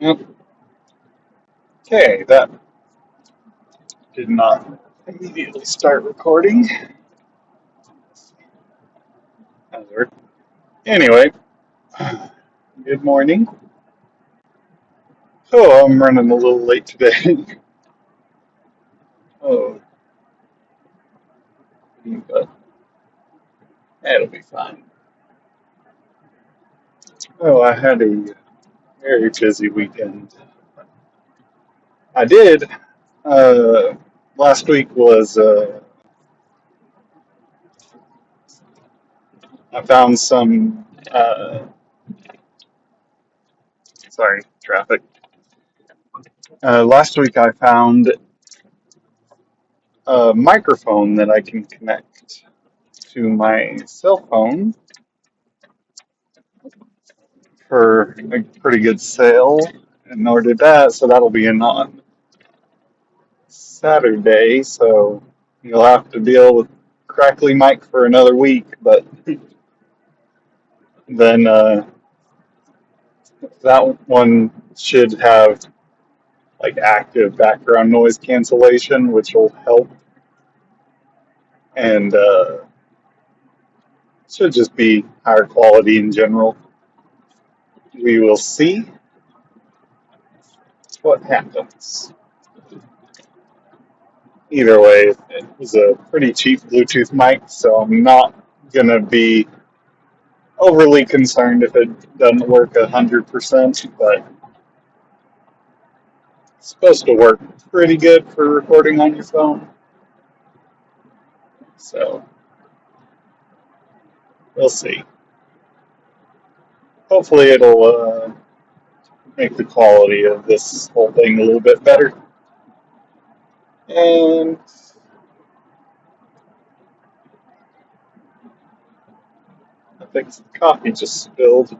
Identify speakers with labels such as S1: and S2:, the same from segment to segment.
S1: Yep. Okay, that did not immediately start recording. That worked. Anyway, good morning. Oh, I'm running a little late today. Oh, but it'll be fine. Oh, I had a very busy weekend. I did. Uh, Last week was, I found some, sorry, traffic. Last week I found a microphone that I can connect to my cell phone for a pretty good sale, and ordered that, so that'll be in on Saturday. So you'll have to deal with crackly mic for another week, but then that one should have like active background noise cancellation, which will help, and should just be higher quality in general. We will see what happens. Either way, it was a pretty cheap Bluetooth mic, so I'm not gonna be overly concerned if it doesn't work 100%, but it's supposed to work pretty good for recording on your phone. So we'll see. Hopefully it'll make the quality of this whole thing a little bit better. And I think the coffee just spilled.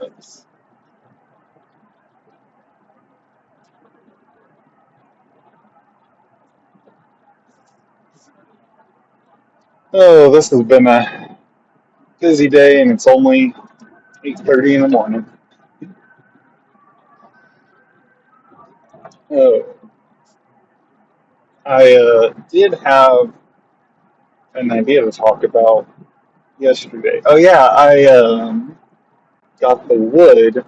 S1: Oops. Oh, this has been a busy day, and it's only 8:30 in the morning. Oh, I did have an idea to talk about yesterday. Oh yeah, I got the wood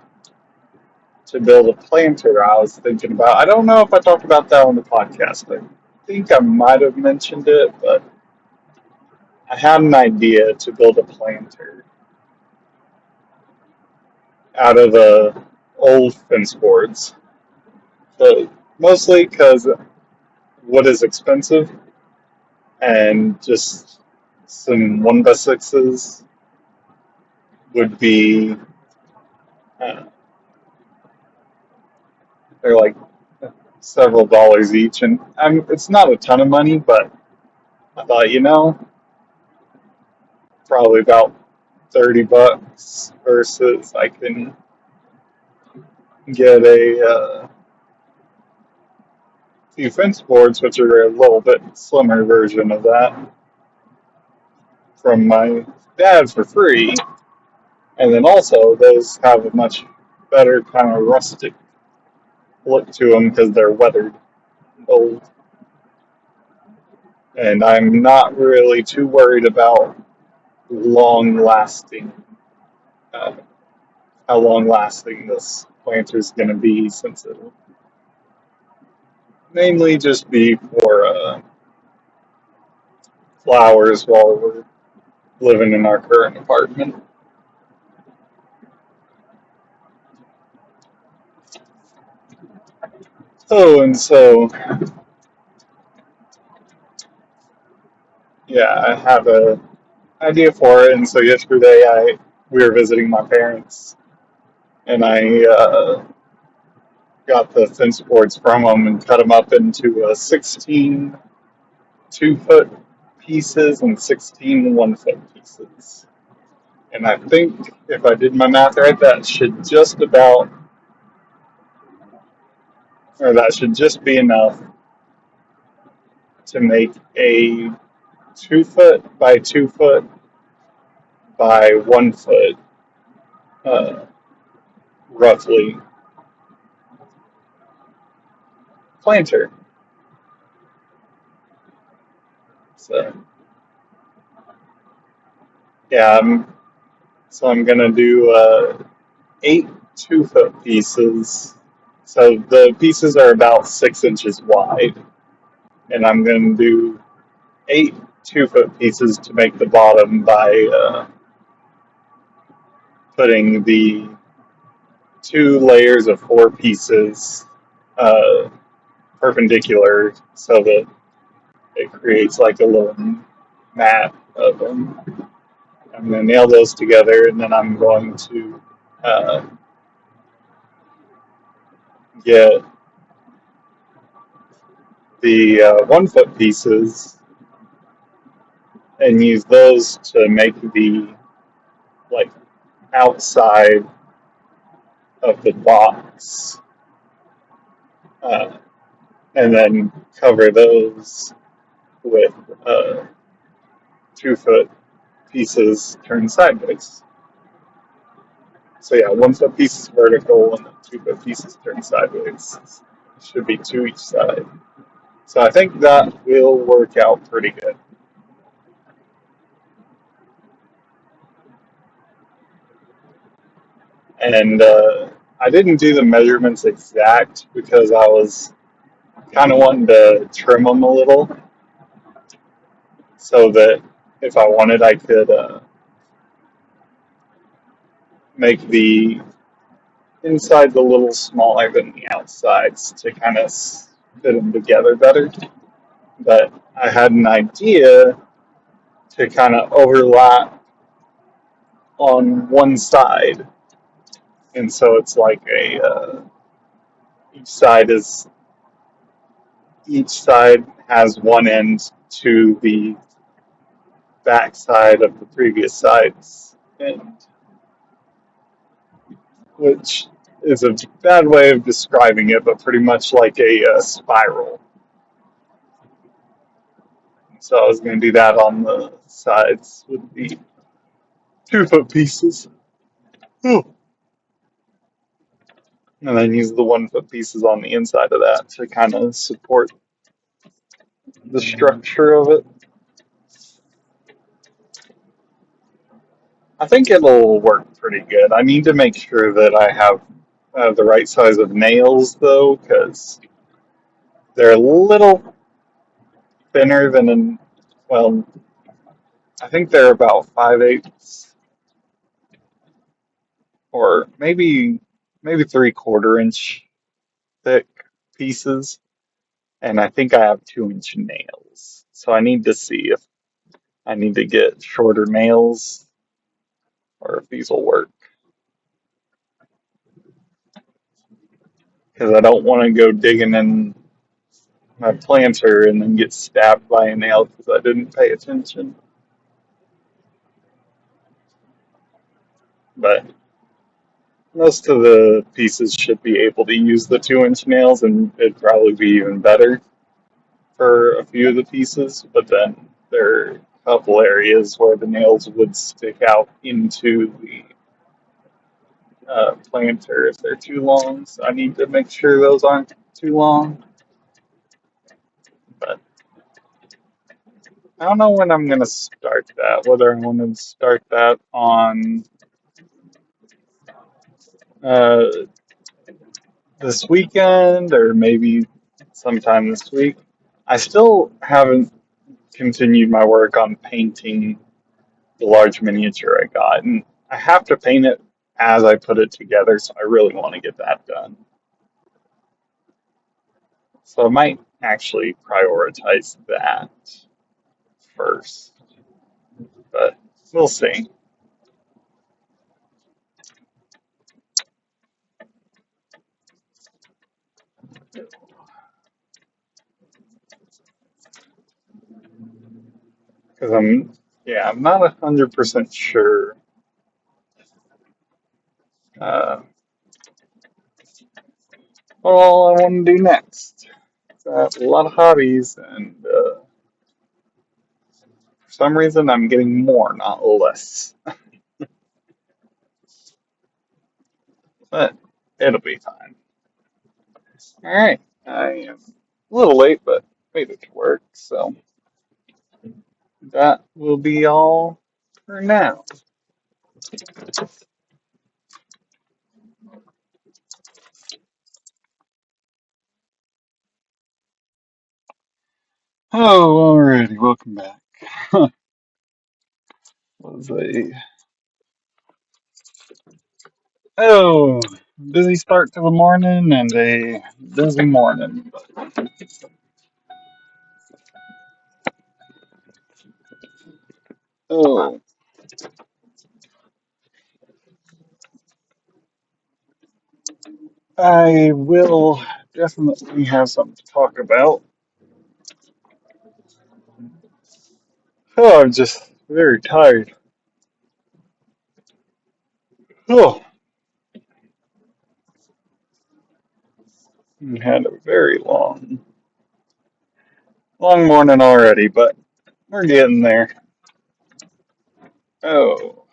S1: to build a planter I was thinking about. I don't know if I talked about that on the podcast. I think I might have mentioned it, but I had an idea to build a planter out of old fence boards. But mostly because wood is expensive, and just some 1x6s would be, uh, they're like several dollars each. And it's not a ton of money, but I thought, probably about $30 versus I can get a few fence boards, which are a little bit slimmer version of that, from my dad for free. And then also, those have a much better kind of rustic look to them because they're weathered and old. And I'm not really too worried about long lasting, uh, how long lasting this planter is going to be, since it'll mainly just be for flowers while we're living in our current apartment. Oh, and so, yeah, I have a idea for it. And so yesterday, we were visiting my parents, and I got the fence boards from them and cut them up into 16 2-foot pieces and 16 1-foot pieces. And I think if I did my math right, that should just be enough to make a 2-foot by 2-foot by 1-foot, uh, roughly. planter. So yeah, I'm gonna do 8 2-foot pieces. So the pieces are about 6 inches wide, and I'm gonna do 8 2-foot pieces to make the bottom by putting the 2 layers of 4 pieces uh, perpendicular so that it creates like a little mat of them. I'm going to nail those together, and then I'm going to uh, get the 1-foot pieces and use those to make the like outside of the box, uh, and then cover those with 2-foot pieces turned sideways. So yeah, 1-foot pieces vertical and then 2-foot pieces turned sideways. Should be 2 each side. So I think that will work out pretty good. And I didn't do the measurements exact because I was kind of wanting to trim them a little so that if I wanted, I could make the inside a little smaller than the outsides to kind of fit them together better. But I had an idea to kind of overlap on one side, and so it's like a each side is each side has one end to the back side of the previous sides, and which is a bad way of describing it, but pretty much like a spiral. So I was going to do that on the sides with the 2-foot pieces. Ooh. And then use the 1-foot pieces on the inside of that to kind of support the structure of it. I think it'll work pretty good. I need to make sure that I have the right size of nails, though, because they're a little thinner than well, I think they're about 5/8 or maybe 3/4 inch thick pieces, and I think I have 2-inch nails. So I need to see if I need to get shorter nails or if these will work. Because I don't want to go digging in my planter and then get stabbed by a nail because I didn't pay attention. But most of the pieces should be able to use the 2-inch nails, and it'd probably be even better for a few of the pieces. But then there are a couple areas where the nails would stick out into the planter if they're too long. So I need to make sure those aren't too long. But I don't know when I'm going to start that, whether I want to start that on uh, this weekend or maybe sometime this week. I still haven't continued my work on painting the large miniature I got, and I have to paint it as I put it together, so I really want to get that done. So I might actually prioritize that first, but we'll see. Because I'm not 100% sure uh, what all I want to do next. I have a lot of hobbies, and for some reason I'm getting more, not less. But it'll be fine. All right. I am a little late, but made it to work, so that will be all for now. Oh, alrighty, welcome back. Was a oh busy start to the morning and a busy morning. Oh, I will definitely have something to talk about. Oh, I'm just very tired. Oh, we had a very long morning already, but we're getting there. Oh,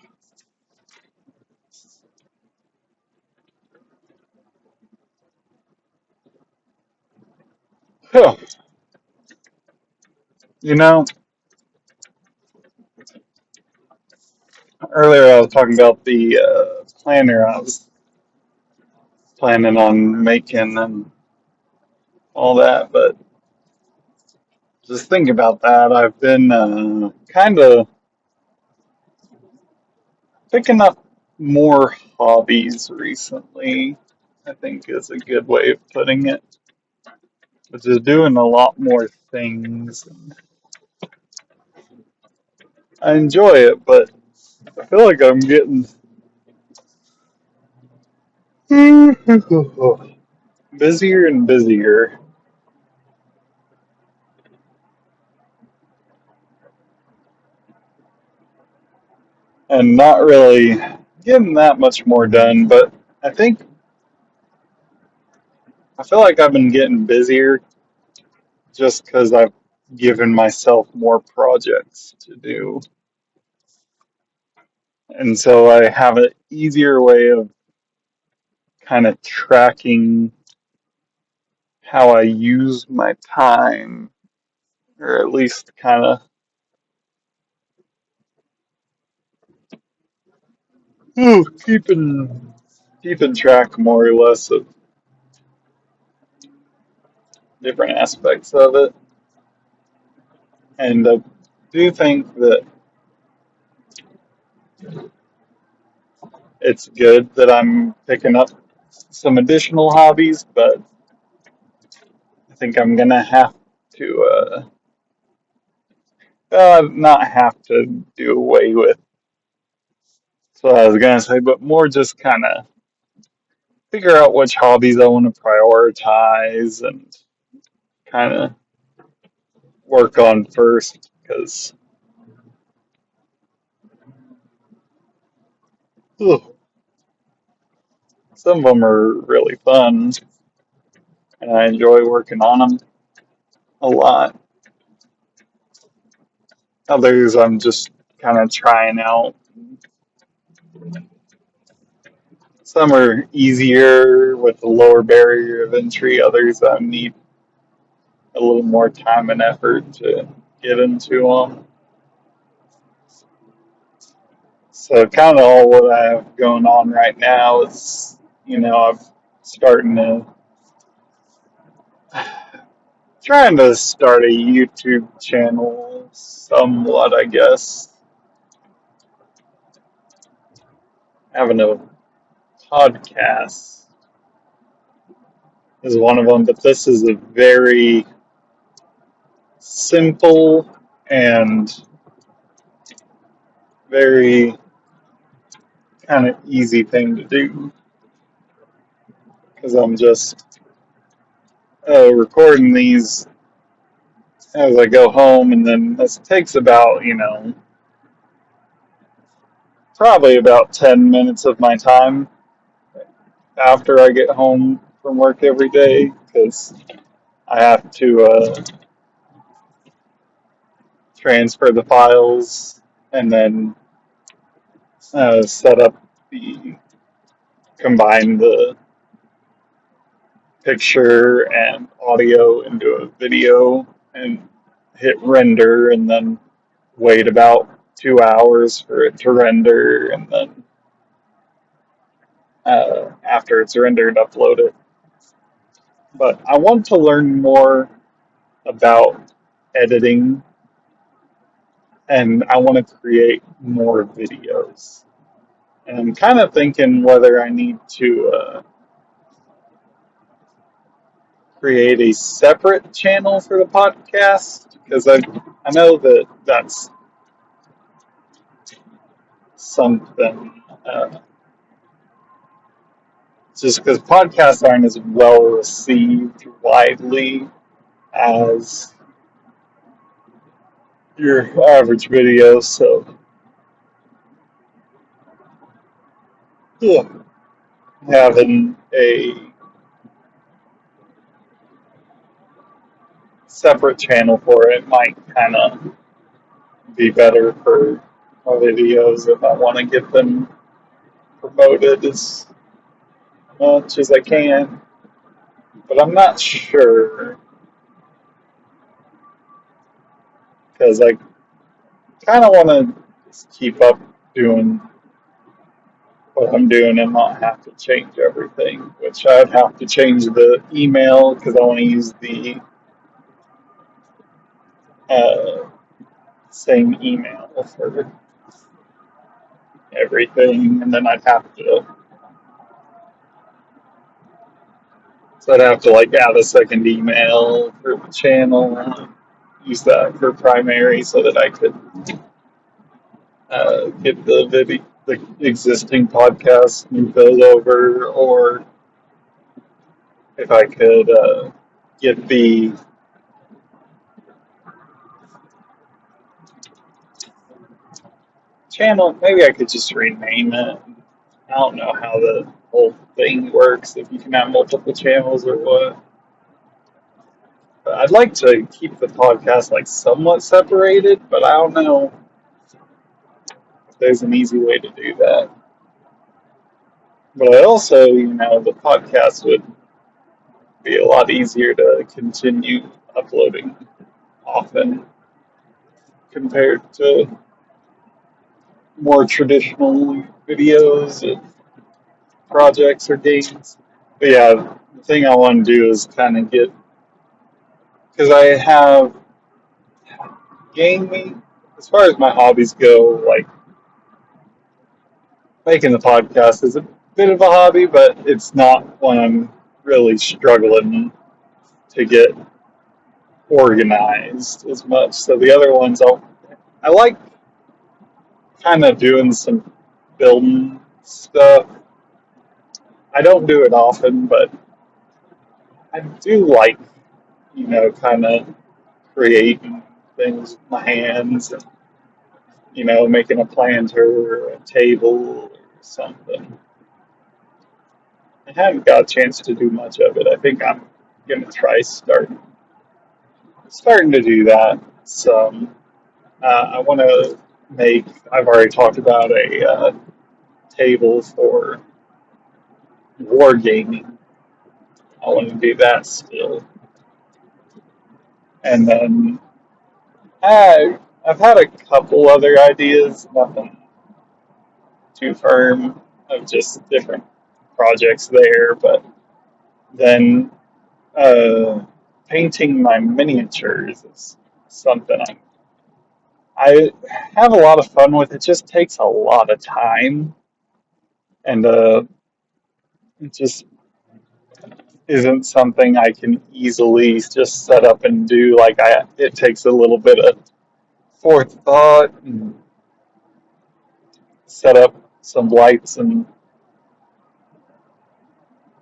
S1: oh, you know, earlier I was talking about the planner I was planning on making and all that, but just thinking about that, I've been kind of picking up more hobbies recently, I think is a good way of putting it. But just doing a lot more things. I enjoy it, but I feel like I'm getting busier and busier and not really getting that much more done. But I think I feel like I've been getting busier just because I've given myself more projects to do. And so I have an easier way of kind of tracking how I use my time, or at least kind of keeping track more or less of different aspects of it. And I do think that it's good that I'm picking up some additional hobbies, but I think I'm gonna have to not have to do away with. So I was gonna say, but more just kind of figure out which hobbies I want to prioritize and kind of work on first because some of them are really fun and I enjoy working on them a lot. Others I'm just kind of trying out. Some are easier with a lower barrier of entry. Others I need a little more time and effort to get into them. So kind of all what I have going on right now is, I'm starting to trying to start a YouTube channel somewhat, I guess. Having a podcast is one of them, but this is a very simple and very kind of easy thing to do because I'm just recording these as I go home, and then this takes about, probably about 10 minutes of my time after I get home from work every day because I have to transfer the files and then set up the combine the picture and audio into a video and hit render and then wait about 2 hours for it to render and then after it's rendered, upload it. But I want to learn more about editing and I want to create more videos. And I'm kind of thinking whether I need to create a separate channel for the podcast because I know that that's something. Just because podcasts aren't as well received widely as your average video, so yeah, having a separate channel for it might kind of be better for my videos if I want to get them promoted as much as I can. But I'm not sure because I kind of want to just keep up doing what I'm doing and not have to change everything, which I'd have to change the email because I want to use the uh, same email for everything, and then I'd have to like add a second email for the channel, and use that for primary so that I could get the existing podcast, move those over, or if I could get the channel, maybe I could just rename it. I don't know how the whole thing works, if you can have multiple channels or what. But I'd like to keep the podcast like somewhat separated, but I don't know if there's an easy way to do that. But I also, the podcast would be a lot easier to continue uploading often compared to more traditional videos of projects or games. But yeah, the thing I want to do is kind of get, because I have gaming, as far as my hobbies go, like making the podcast is a bit of a hobby, but it's not one I'm really struggling to get organized as much. So the other ones, I like kind of doing some building stuff. I don't do it often, but I do like, kind of creating things with my hands and, making a planter or a table or something. I haven't got a chance to do much of it. I think I'm gonna try starting to do that. Some I want to make. I've already talked about a table for wargaming. I want to do that still, and then I've had a couple other ideas. Nothing too firm of just different projects there, but then uh, painting my miniatures is something I have a lot of fun with. It just takes a lot of time, and it just isn't something I can easily just set up and do. It takes a little bit of forethought and set up some lights and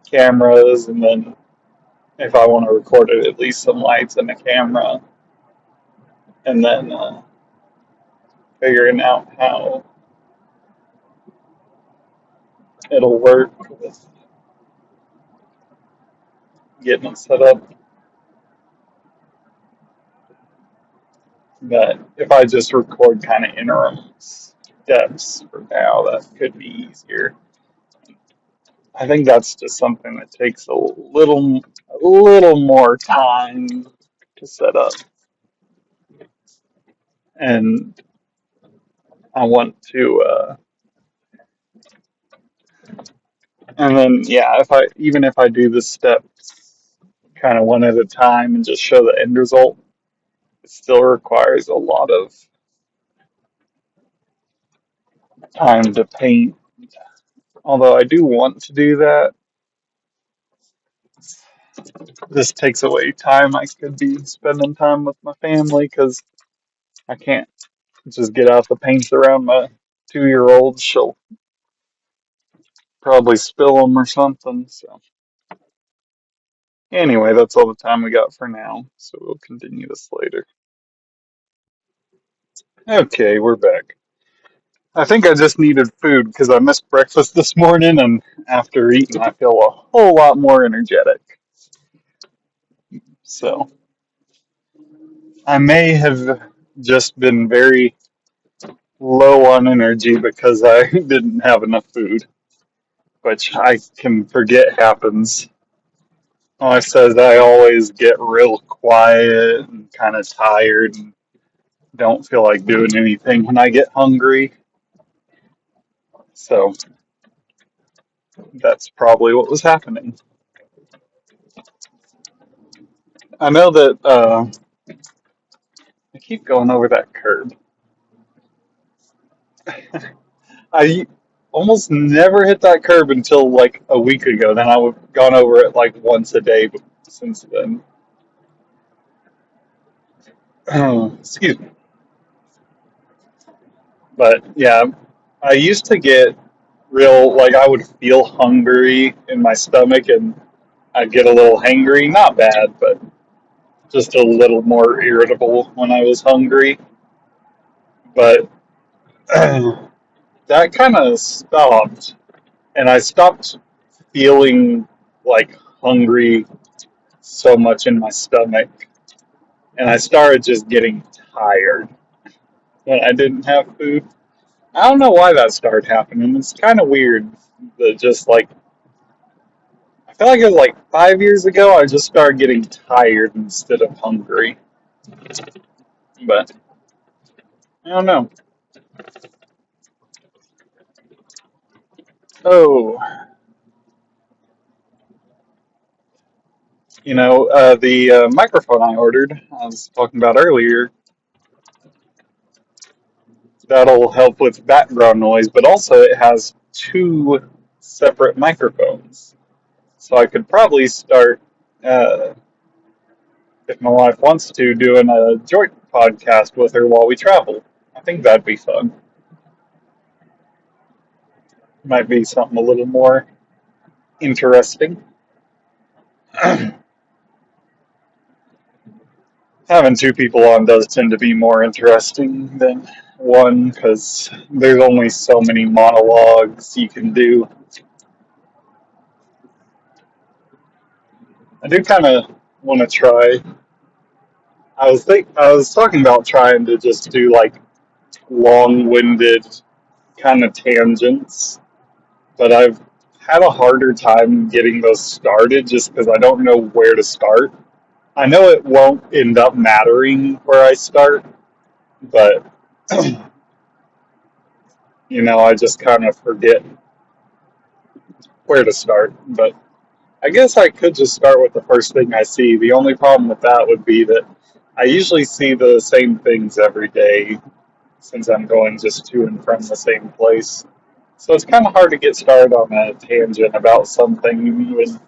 S1: cameras, and then if I want to record it, at least some lights and a camera, and then figuring out how it'll work with getting it set up. But if I just record kind of interim steps for now, that could be easier. I think that's just something that takes a little more time to set up, and I want to. And then, yeah, if I do the steps kind of one at a time and just show the end result, it still requires a lot of time to paint. Although I do want to do that, this takes away time I could be spending time with my family because I can't just get out the paints around my 2-year old. She'll probably spill them or something. So, anyway, that's all the time we got for now. So, we'll continue this later. Okay, we're back. I think I just needed food because I missed breakfast this morning, and after eating, I feel a whole lot more energetic. So, I may have just been very low on energy because I didn't have enough food, which I can forget happens. I said I always get real quiet and kind of tired and don't feel like doing anything when I get hungry. So that's probably what was happening. I know that I keep going over that curb. I almost never hit that curb until like a week ago. Then I've gone over it like once a day since then. Excuse me. But yeah, I used to get real, like, I would feel hungry in my stomach and I'd get a little hangry. Not bad, but just a little more irritable when I was hungry. But that kind of stopped. And I stopped feeling like hungry so much in my stomach. And I started just getting tired when I didn't have food. I don't know why that started happening. It's kind of weird that just like I feel like it was like 5 years ago I just started getting tired instead of hungry. But I don't know. Oh, the microphone I ordered, I was talking about earlier, that'll help with background noise, but also it has two separate microphones. So I could probably start, uh, if my wife wants to, doing a joint podcast with her while we travel. I think that'd be fun. Might be something a little more interesting. Having two people on does tend to be more interesting than one because there's only so many monologues you can do. I do kind of want to try. I was talking about trying to just do like long-winded kind of tangents, but I've had a harder time getting those started just because I don't know where to start. I know it won't end up mattering where I start, but I just kind of forget where to start. But I guess I could just start with the first thing I see. The only problem with that would be that I usually see the same things every day since I'm going just to and from the same place. So it's kind of hard to get started on a tangent about something when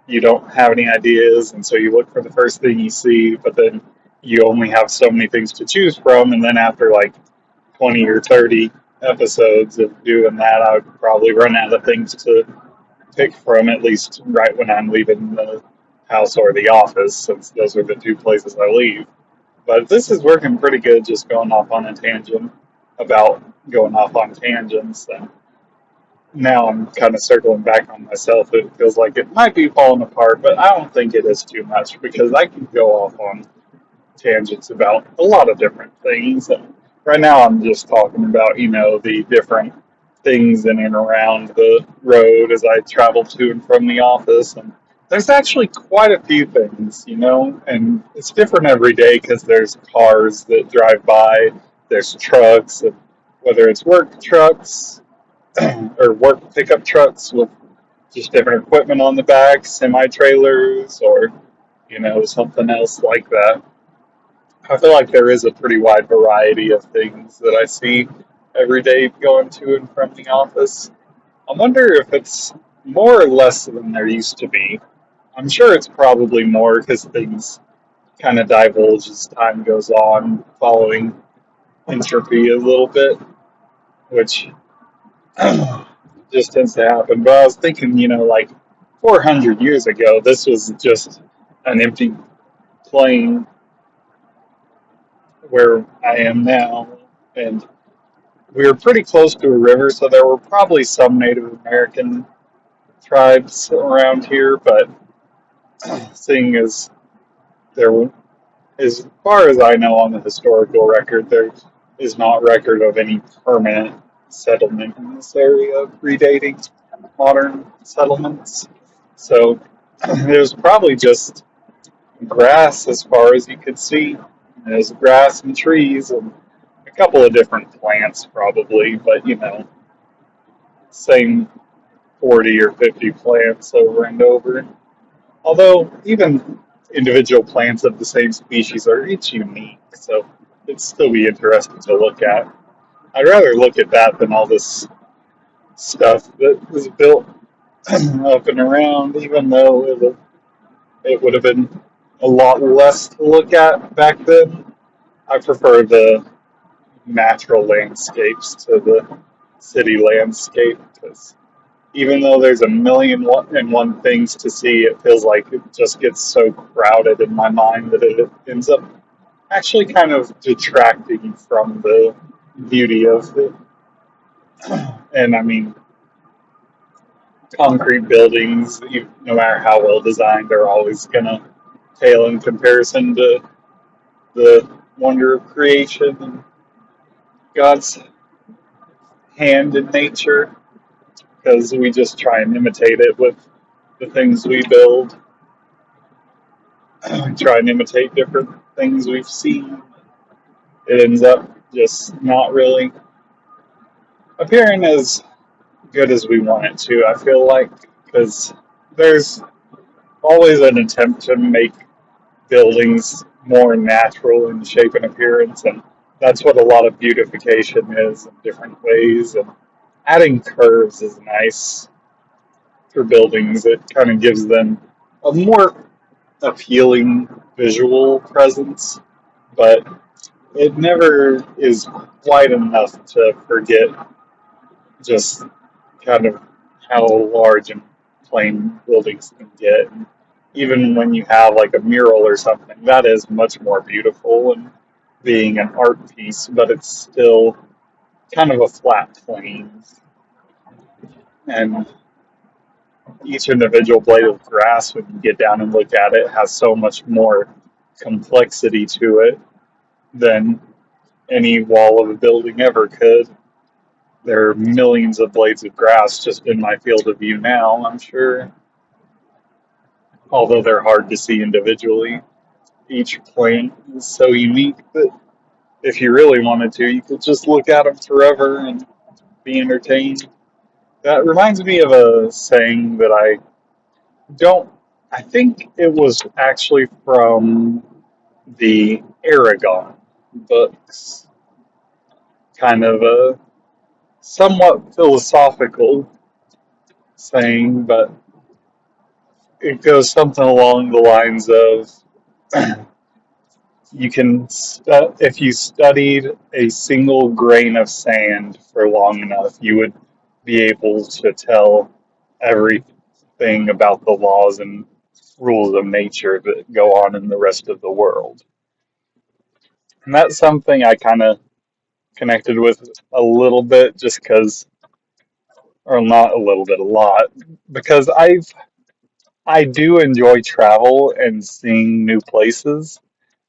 S1: you don't have any ideas, and so you look for the first thing you see, but then you only have so many things to choose from, and then after like 20 or 30 episodes of doing that, I would probably run out of things to pick from, at least right when I'm leaving the house or the office, since those are the two places I leave. But this is working pretty good, just going off on a tangent about going off on tangents. And now I'm kind of circling back on myself. It feels like it might be falling apart, but I don't think it is too much because I can go off on tangents about a lot of different things. And right now I'm just talking about, the different things in and around the road as I travel to and from the office. And there's actually quite a few things, and it's different every day because there's cars that drive by, there's trucks, and whether it's work trucks or work pickup trucks with just different equipment on the back, semi trailers, or something else like that. I feel like there is a pretty wide variety of things that I see every day going to and from the office. I wonder if it's more or less than there used to be. I'm sure it's probably more because things kind of divulge as time goes on, following entropy a little bit, which just tends to happen. But I was thinking, like 400 years ago, this was just an empty plain where I am now. And we were pretty close to a river, so there were probably some Native American tribes around here. But seeing as there, as far as I know on the historical record, there is not record of any permanent settlement in this area predating modern settlements. So it was probably just grass as far as you could see. There's grass and trees and a couple of different plants probably, but same 40 or 50 plants over and over. Although even individual plants of the same species are each unique, so it'd still be interesting to look at. I'd rather look at that than all this stuff that was built up and around, even though it would have been a lot less to look at back then. I prefer the natural landscapes to the city landscape because even though there's a million and one things to see, it feels like it just gets so crowded in my mind that it ends up actually kind of detracting from the beauty of it. And I mean, concrete buildings, no matter how well designed, are always going to pale in comparison to the wonder of creation and God's hand in nature because we just try and imitate it with the things we build. We try and imitate different things we've seen. It ends up just not really appearing as good as we want it to, I feel like, because there's always an attempt to make buildings more natural in shape and appearance, and that's what a lot of beautification is in different ways. And adding curves is nice for buildings. It kind of gives them a more appealing visual presence, but it never is quite enough to forget just kind of how large and plain buildings can get. Even when you have like a mural or something, that is much more beautiful and being an art piece, but it's still kind of a flat plane. And each individual blade of grass, when you get down and look at it, has so much more complexity to it than any wall of a building ever could. There are millions of blades of grass just in my field of view now, I'm sure, although they're hard to see individually. Each plant is so unique that if you really wanted to, you could just look at them forever and be entertained. That reminds me of a saying that don't, I think it was actually from the Aragon books, kind of a somewhat philosophical saying, but it goes something along the lines of if you studied a single grain of sand for long enough, you would be able to tell everything about the laws and rules of nature that go on in the rest of the world. And that's something I kind of connected with a little bit just because, or not a little bit, a lot, because I do enjoy travel and seeing new places,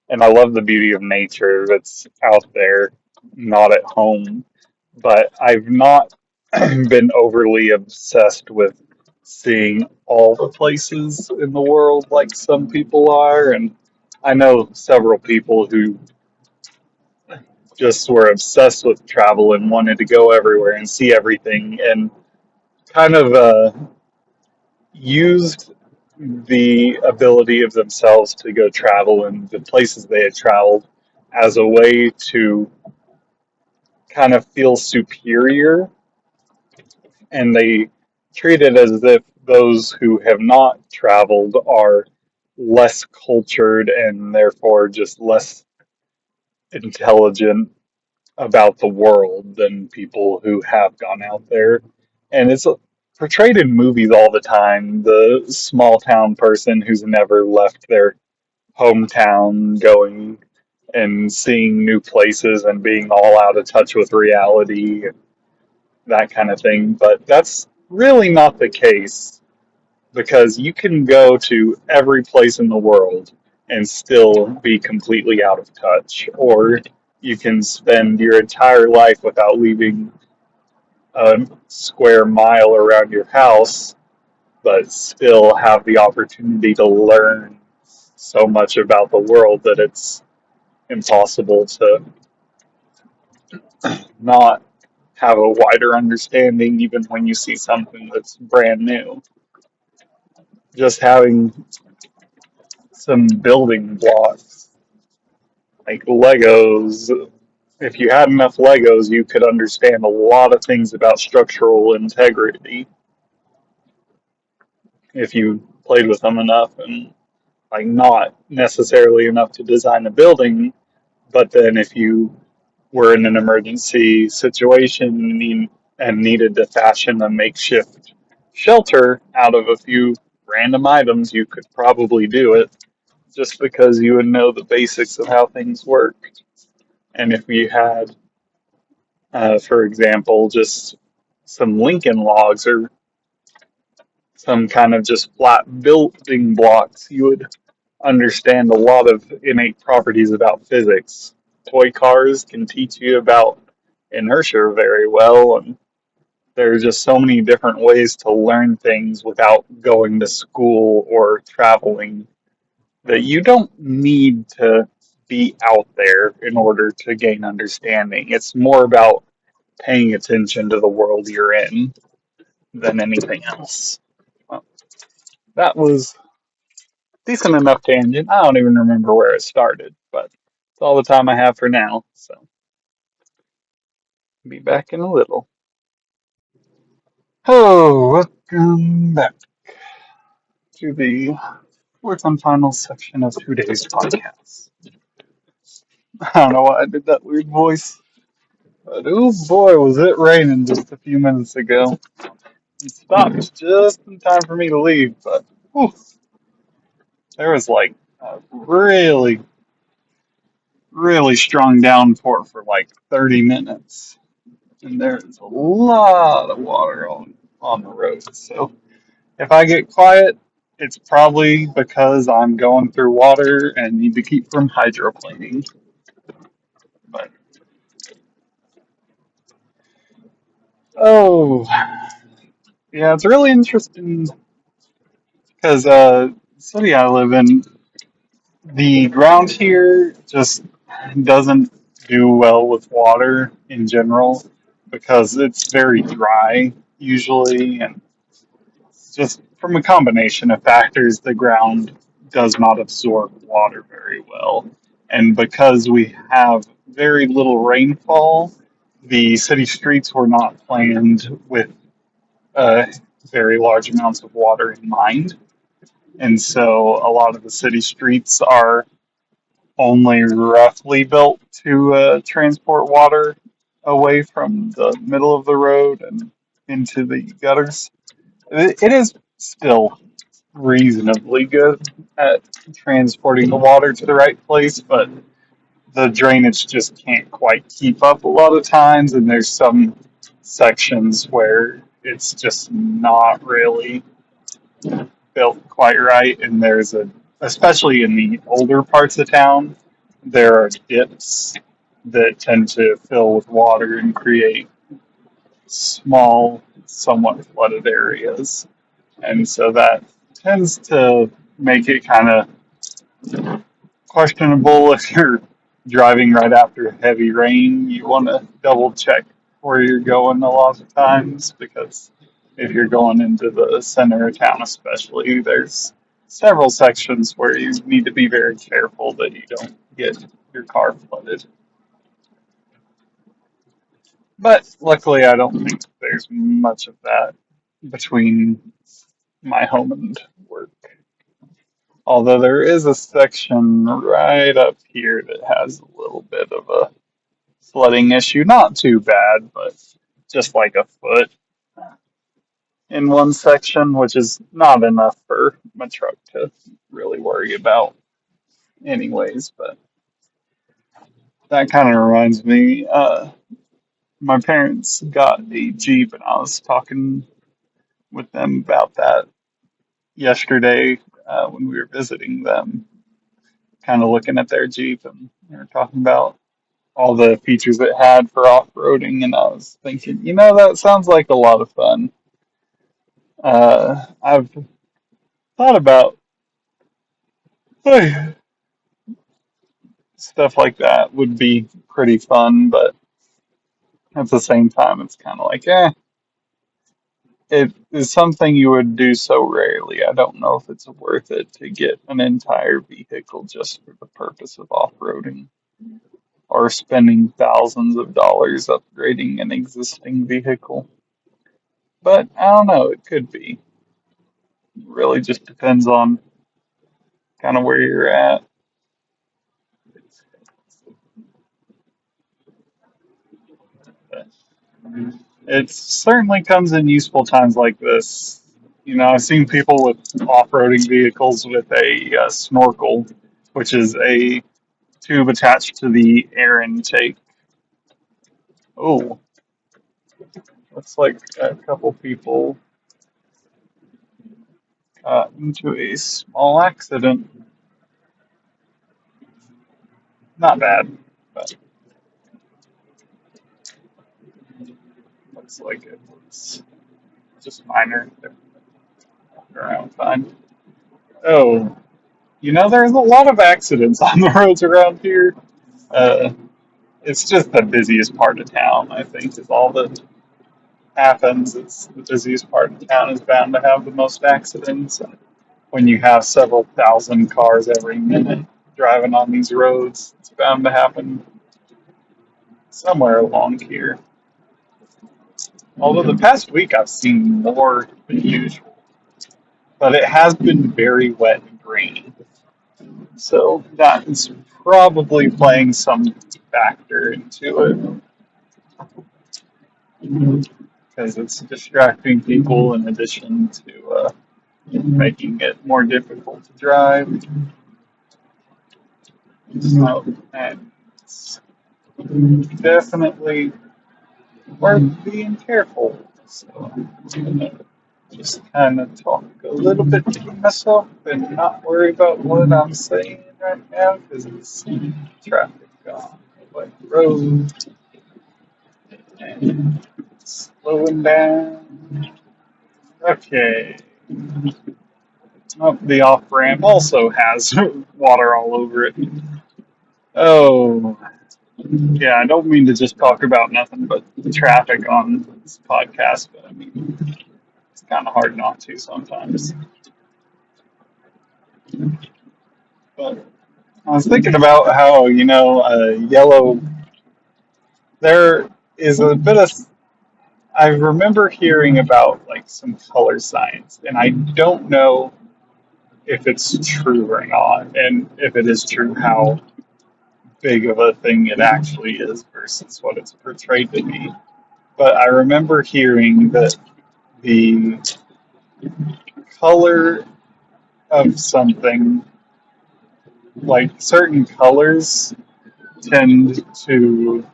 S1: and I love the beauty of nature that's out there, not at home. But I've not been overly obsessed with seeing all the places in the world like some people are. And I know several people who just were obsessed with travel and wanted to go everywhere and see everything and kind of used the ability of themselves to go travel and the places they had traveled as a way to kind of feel superior, and they treat it as if those who have not traveled are less cultured and therefore just less intelligent about the world than people who have gone out there. And it's portrayed in movies all the time, the small town person who's never left their hometown going and seeing new places and being all out of touch with reality, that kind of thing. But that's really not the case because you can go to every place in the world and still be completely out of touch, or you can spend your entire life without leaving a square mile around your house, but still have the opportunity to learn so much about the world that it's impossible to not have a wider understanding even when you see something that's brand new. Just having some building blocks like Legos. If you had enough Legos, you could understand a lot of things about structural integrity if you played with them enough, and like not necessarily enough to design a building, but then if you were in an emergency situation and needed to fashion a makeshift shelter out of a few random items, you could probably do it just because you would know the basics of how things work. And if you had, for example, just some Lincoln logs or some kind of just flat building blocks, you would understand a lot of innate properties about physics. Toy cars can teach you about inertia very well, and there's just so many different ways to learn things without going to school or traveling that you don't need to be out there in order to gain understanding. It's more about paying attention to the world you're in than anything else. Well, that was decent enough tangent. I don't even remember where it started, but it's all the time I have for now. So be back in a little. Oh, welcome back to the fourth and final section of today's podcast. I don't know why I did that weird voice, but oh boy, was it raining just a few minutes ago. It stopped just in time for me to leave, but whew, there was like a really strong downpour for like 30 minutes. And there's a lot of water on the road. So if I get quiet, it's probably because I'm going through water and need to keep from hydroplaning. But oh, yeah, it's really interesting because the city I live in, the ground here just doesn't do well with water in general because it's very dry usually, and just from a combination of factors, the ground does not absorb water very well. And because we have very little rainfall, the city streets were not planned with uh, very large amounts of water in mind. And so a lot of the city streets are only roughly built to transport water away from the middle of the road and into the gutters. It is still reasonably good at transporting the water to the right place, but the drainage just can't quite keep up a lot of times, and there's some sections where it's just not really built quite right, and especially in the older parts of town, there are dips that tend to fill with water and create small, somewhat flooded areas. And so that tends to make it kind of questionable if you're driving right after heavy rain. You want to double check where you're going a lot of times because if you're going into the center of town, especially, there's several sections where you need to be very careful that you don't get your car flooded. But luckily, I don't think there's much of that between my home and work. Although there is a section right up here that has a little bit of a flooding issue. Not too bad, but just like a foot in one section, which is not enough for my truck to really worry about, anyways. But that kind of reminds me, my parents got a Jeep, and I was talking with them about that yesterday when we were visiting them, kind of looking at their Jeep, and we were talking about all the features it had for off-roading, and I was thinking, that sounds like a lot of fun. I've thought about stuff like that would be pretty fun, but at the same time, it's kind of like, it is something you would do so rarely. I don't know if it's worth it to get an entire vehicle just for the purpose of off-roading or spending thousands of dollars upgrading an existing vehicle. But I don't know, it could be. It really just depends on kind of where you're at. It certainly comes in useful times like this. I've seen people with off-roading vehicles with a snorkel, which is a tube attached to the air intake. Oh, looks like a couple people got into a small accident. Not bad, but looks like it was just minor. They're walking around fine. Oh, there's a lot of accidents on the roads around here. Uh, it's just the busiest part of town, I think, is all that happens. It's the busiest part of town is bound to have the most accidents. And when you have several thousand cars every minute driving on these roads, it's bound to happen somewhere along here. Although the past week I've seen more than usual, but it has been very wet and rainy. So that is probably playing some factor into it because it's distracting people in addition to making it more difficult to drive. So, and it's definitely worth being careful. So I'm gonna just kind of talk a little bit to myself and not worry about what I'm saying right now because it's traffic on the road and slowing down. Okay. Oh, the off ramp also has water all over it. Oh, yeah, I don't mean to just talk about nothing but the traffic on this podcast, but I mean, it's kind of hard not to sometimes. But I was thinking about how, yellow, there is a bit of, I remember hearing about like some color science, and I don't know if it's true or not, and if it is true, how big of a thing it actually is versus what it's portrayed to be. But I remember hearing that the color of something, like certain colors, tend to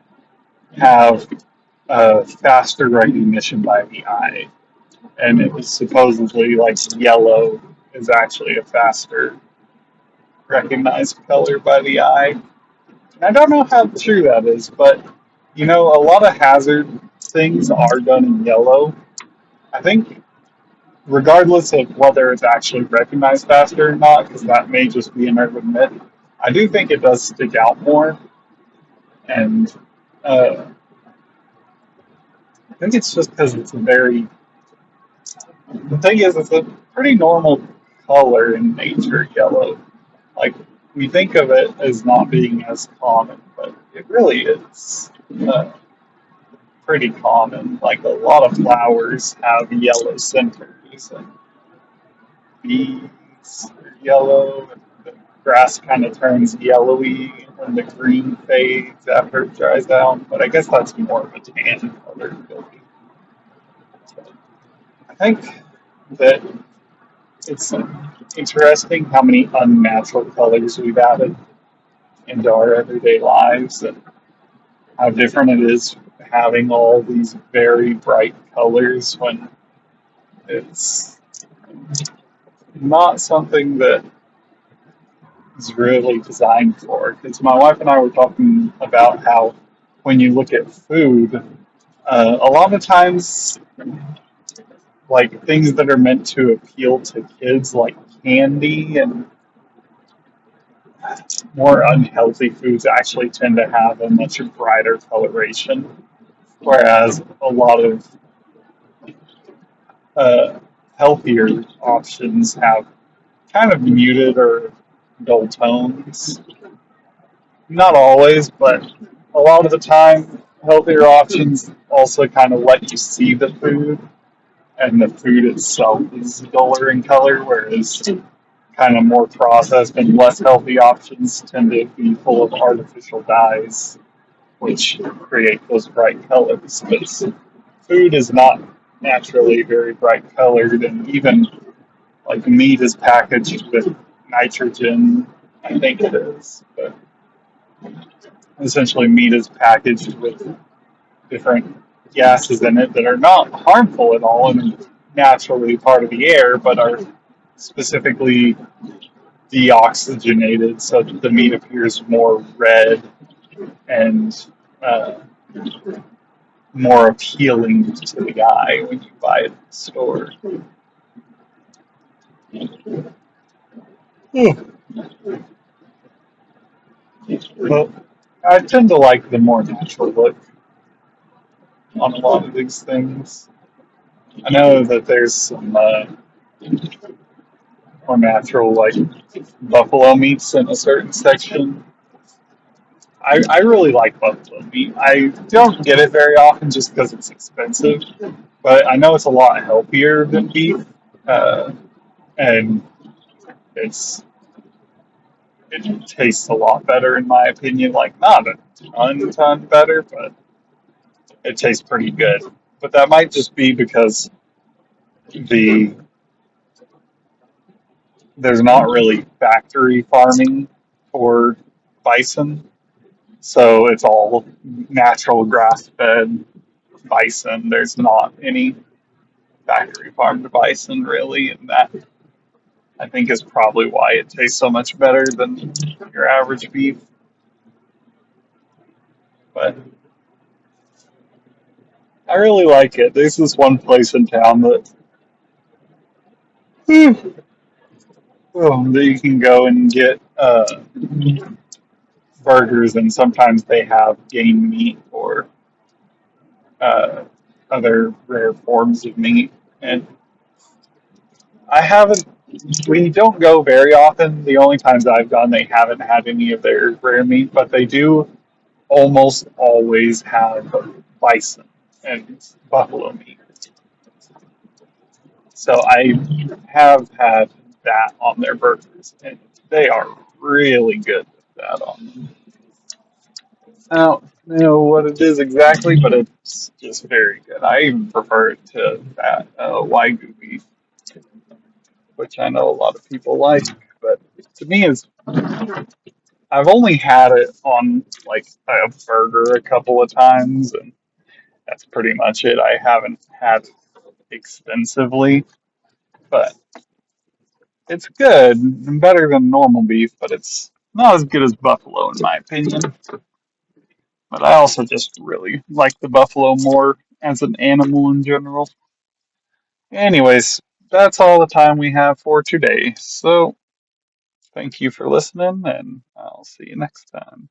S1: have faster recognition by the eye. And it was supposedly like yellow is actually a faster recognized color by the eye. And I don't know how true that is, but a lot of hazard things are done in yellow, I think regardless of whether it's actually recognized faster or not, because that may just be an urban myth, I do think it does stick out more. And uh, I think it's just because it's a very, the thing is, it's a pretty normal color in nature, yellow. Like, we think of it as not being as common, but it really is uh, pretty common. Like, a lot of flowers have yellow centers, and bees are yellow, and the grass kind of turns yellowy, and the green fades after it dries out. But I guess that's more of a tan color. I think that it's interesting how many unnatural colors we've added into our everyday lives and how different it is having all these very bright colors when it's not something that is really designed for. Because my wife and I were talking about how when you look at food, a lot of times, like things that are meant to appeal to kids, like candy and more unhealthy foods, actually tend to have a much brighter coloration, whereas a lot of uh, healthier options have kind of muted or dull tones. Not always, but a lot of the time, healthier options also kind of let you see the food, and the food itself is duller in color, whereas kind of more processed and less healthy options tend to be full of artificial dyes, which create those bright colors. But food is not naturally very bright colored, and even like meat is packaged with nitrogen, I think it is. But essentially, meat is packaged with different gases in it that are not harmful at all and are naturally part of the air, but are specifically deoxygenated so that the meat appears more red and uh, more appealing to the eye when you buy it in the store. But I tend to like the more natural look on a lot of these things. I know that there's some more natural, like buffalo meats in a certain section. I really like buffalo meat. I don't get it very often just because it's expensive, but I know it's a lot healthier than beef, uh, and it's it tastes a lot better in my opinion. Like not a ton better, but it tastes pretty good. But that might just be because the there's not really factory farming for bison, so it's all natural grass fed bison. There's not any factory farmed bison really, and that I think is probably why it tastes so much better than your average beef. But I really like it. There's this one place in town that that you can go and get burgers, and sometimes they have game meat or uh, other rare forms of meat. And I haven't. We don't go very often. The only times I've gone, they haven't had any of their rare meat, but they do almost always have bison and buffalo meat. So I have had that on their burgers, and they are really good with that on them. I don't know what it is exactly, but it's just very good. I even prefer it to that Wagyu beef, which I know a lot of people like, but to me, is I've only had it on like a burger a couple of times, and that's pretty much it. I haven't had it extensively, but it's good and better than normal beef, but it's not as good as buffalo in my opinion. But I also just really like the buffalo more, as an animal in general. Anyways, that's all the time we have for today. So thank you for listening, and I'll see you next time.